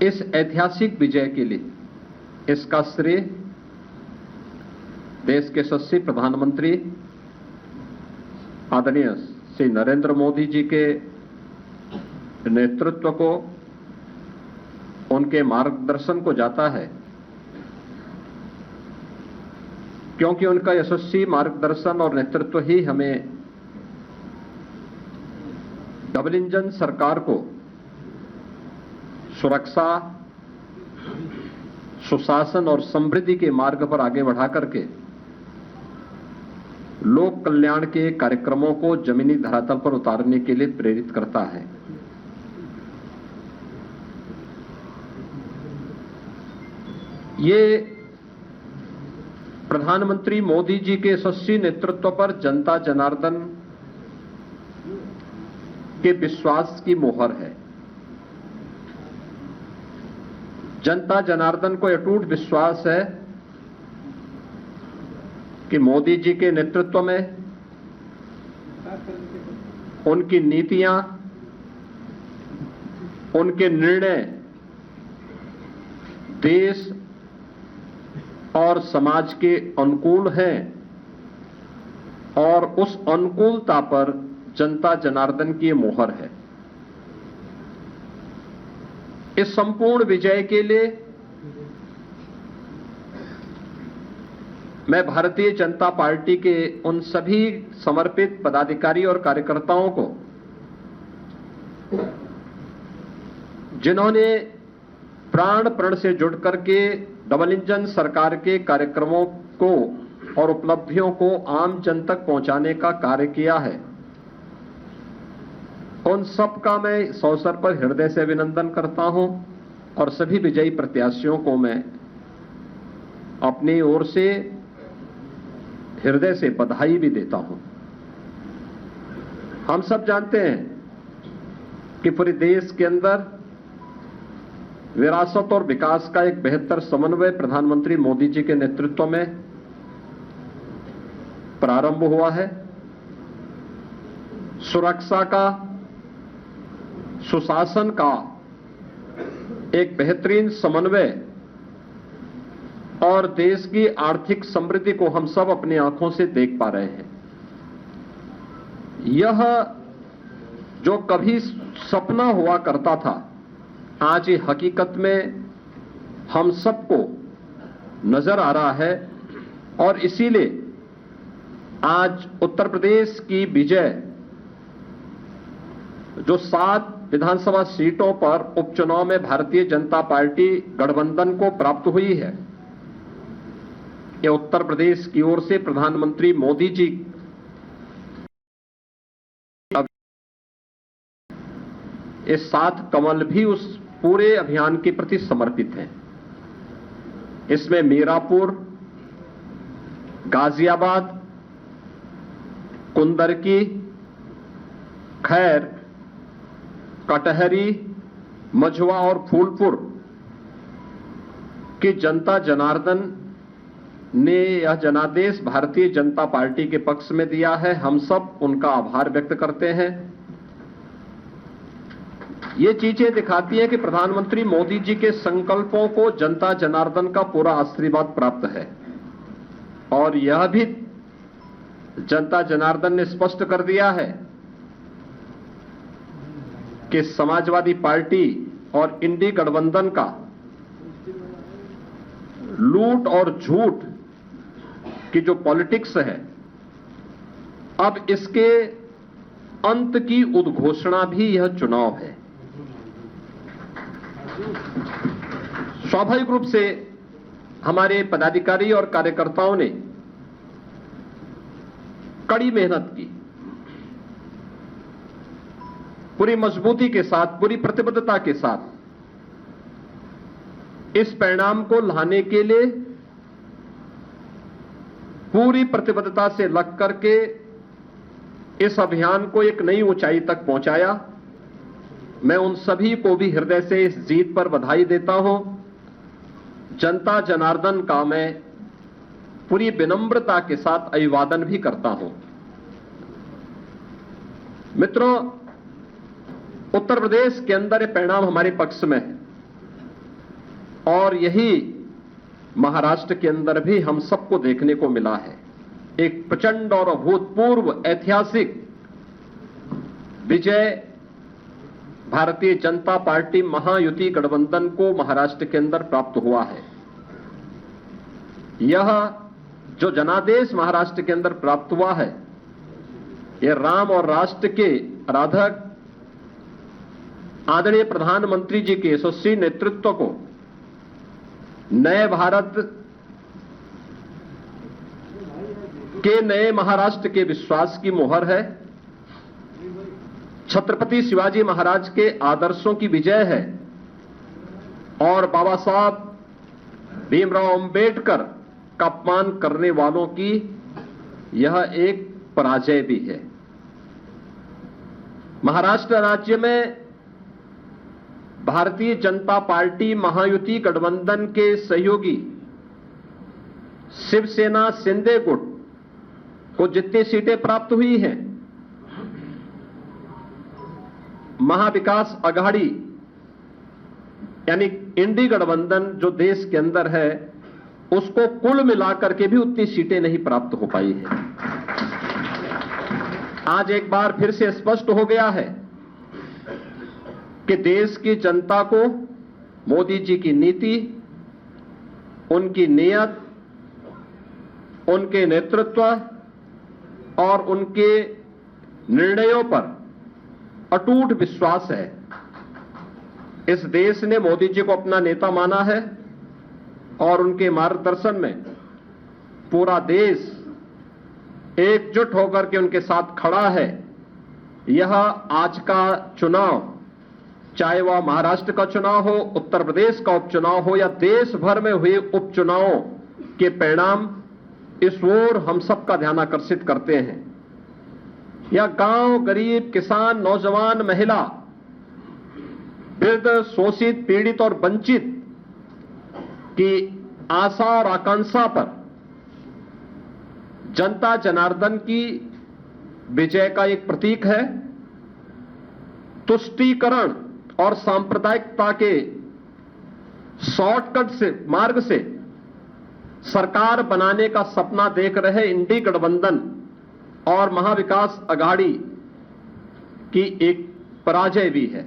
इस ऐतिहासिक विजय के लिए इसका श्रेय देश के यशस्वी प्रधानमंत्री आदरणीय श्री नरेंद्र मोदी जी के नेतृत्व को, उनके मार्गदर्शन को जाता है, क्योंकि उनका यशस्वी मार्गदर्शन और नेतृत्व ही हमें डबल इंजन सरकार को सुरक्षा, सुशासन और समृद्धि के मार्ग पर आगे बढ़ा करके लोक कल्याण के कार्यक्रमों को जमीनी धरातल पर उतारने के लिए प्रेरित करता है। ये प्रधानमंत्री मोदी जी के यशस्वी नेतृत्व पर जनता जनार्दन के विश्वास की मोहर है। जनता जनार्दन को अटूट विश्वास है कि मोदी जी के नेतृत्व में उनकी नीतियां, उनके निर्णय देश और समाज के अनुकूल हैं और उस अनुकूलता पर जनता जनार्दन की मोहर है। इस संपूर्ण विजय के लिए मैं भारतीय जनता पार्टी के उन सभी समर्पित पदाधिकारी और कार्यकर्ताओं को, जिन्होंने प्राण प्रण से जुड़ करके डबल इंजन सरकार के कार्यक्रमों को और उपलब्धियों को आम जन तक पहुंचाने का कार्य किया है, उन सब का मैं इस अवसर पर हृदय से अभिनंदन करता हूं और सभी विजयी प्रत्याशियों को मैं अपनी ओर से हृदय से बधाई भी देता हूं। हम सब जानते हैं कि पूरे देश के अंदर विरासत और विकास का एक बेहतर समन्वय प्रधानमंत्री मोदी जी के नेतृत्व में प्रारंभ हुआ है। सुरक्षा का, सुशासन का एक बेहतरीन समन्वय और देश की आर्थिक समृद्धि को हम सब अपनी आंखों से देख पा रहे हैं। यह जो कभी सपना हुआ करता था, आज ये हकीकत में हम सबको नजर आ रहा है और इसीलिए आज उत्तर प्रदेश की विजय जो 7 विधानसभा सीटों पर उपचुनाव में भारतीय जनता पार्टी गठबंधन को प्राप्त हुई है, ये उत्तर प्रदेश की ओर से प्रधानमंत्री मोदी जी ये 7 कमल भी उस पूरे अभियान के प्रति समर्पित हैं। इसमें मीरापुर, गाजियाबाद, कुंदरकी, खैर, कटहरी, मझवा और फूलपुर की जनता जनार्दन ने यह जनादेश भारतीय जनता पार्टी के पक्ष में दिया है। हम सब उनका आभार व्यक्त करते हैं। ये चीजें दिखाती है कि प्रधानमंत्री मोदी जी के संकल्पों को जनता जनार्दन का पूरा आशीर्वाद प्राप्त है और यह भी जनता जनार्दन ने स्पष्ट कर दिया है कि समाजवादी पार्टी और इंडी गठबंधन का लूट और झूठ की जो पॉलिटिक्स है, अब इसके अंत की उद्घोषणा भी यह चुनाव है। स्वाभाविक रूप से हमारे पदाधिकारी और कार्यकर्ताओं ने कड़ी मेहनत की, पूरी मजबूती के साथ, पूरी प्रतिबद्धता के साथ इस परिणाम को लाने के लिए पूरी प्रतिबद्धता से लग करके इस अभियान को एक नई ऊंचाई तक पहुंचाया। मैं उन सभी को भी हृदय से इस जीत पर बधाई देता हूं। जनता जनार्दन का मैं पूरी विनम्रता के साथ अभिवादन भी करता हूं। मित्रों, उत्तर प्रदेश के अंदर ये परिणाम हमारे पक्ष में है। और यही महाराष्ट्र के अंदर भी हम सबको देखने को मिला है। एक प्रचंड और अभूतपूर्व ऐतिहासिक विजय भारतीय जनता पार्टी महायुति गठबंधन को महाराष्ट्र के अंदर प्राप्त हुआ है। यह जो जनादेश महाराष्ट्र के अंदर प्राप्त हुआ है, यह राम और राष्ट्र के आराधक आदरणीय प्रधानमंत्री जी के यशस्वी नेतृत्व को नए भारत के नए महाराष्ट्र के विश्वास की मोहर है। छत्रपति शिवाजी महाराज के आदर्शों की विजय है और बाबा साहब भीमराव अंबेडकर का अपमान करने वालों की यह एक पराजय भी है। महाराष्ट्र राज्य में भारतीय जनता पार्टी महायुति गठबंधन के सहयोगी शिवसेना शिंदे गुट को जितनी सीटें प्राप्त हुई हैं, महाविकास आघाड़ी यानी इंडी गठबंधन जो देश के अंदर है, उसको कुल मिलाकर के भी उतनी सीटें नहीं प्राप्त हो पाई है। आज एक बार फिर से स्पष्ट हो गया है कि देश की जनता को मोदी जी की नीति, उनकी नीयत, उनके नेतृत्व और उनके निर्णयों पर अटूट विश्वास है। इस देश ने मोदी जी को अपना नेता माना है और उनके मार्गदर्शन में पूरा देश एकजुट होकर के उनके साथ खड़ा है। यह आज का चुनाव, चाहे वह महाराष्ट्र का चुनाव हो, उत्तर प्रदेश का उपचुनाव हो या देश भर में हुए उपचुनावों के परिणाम इस ओर हम सबका ध्यान आकर्षित करते हैं। यह गांव, गरीब, किसान, नौजवान, महिला, वृद्ध, शोषित, पीड़ित और वंचित की आशा और आकांक्षा पर जनता जनार्दन की विजय का एक प्रतीक है। तुष्टीकरण और सांप्रदायिकता के शॉर्टकट से मार्ग से सरकार बनाने का सपना देख रहे इंडी गठबंधन और महाविकास आघाड़ी की एक पराजय भी है।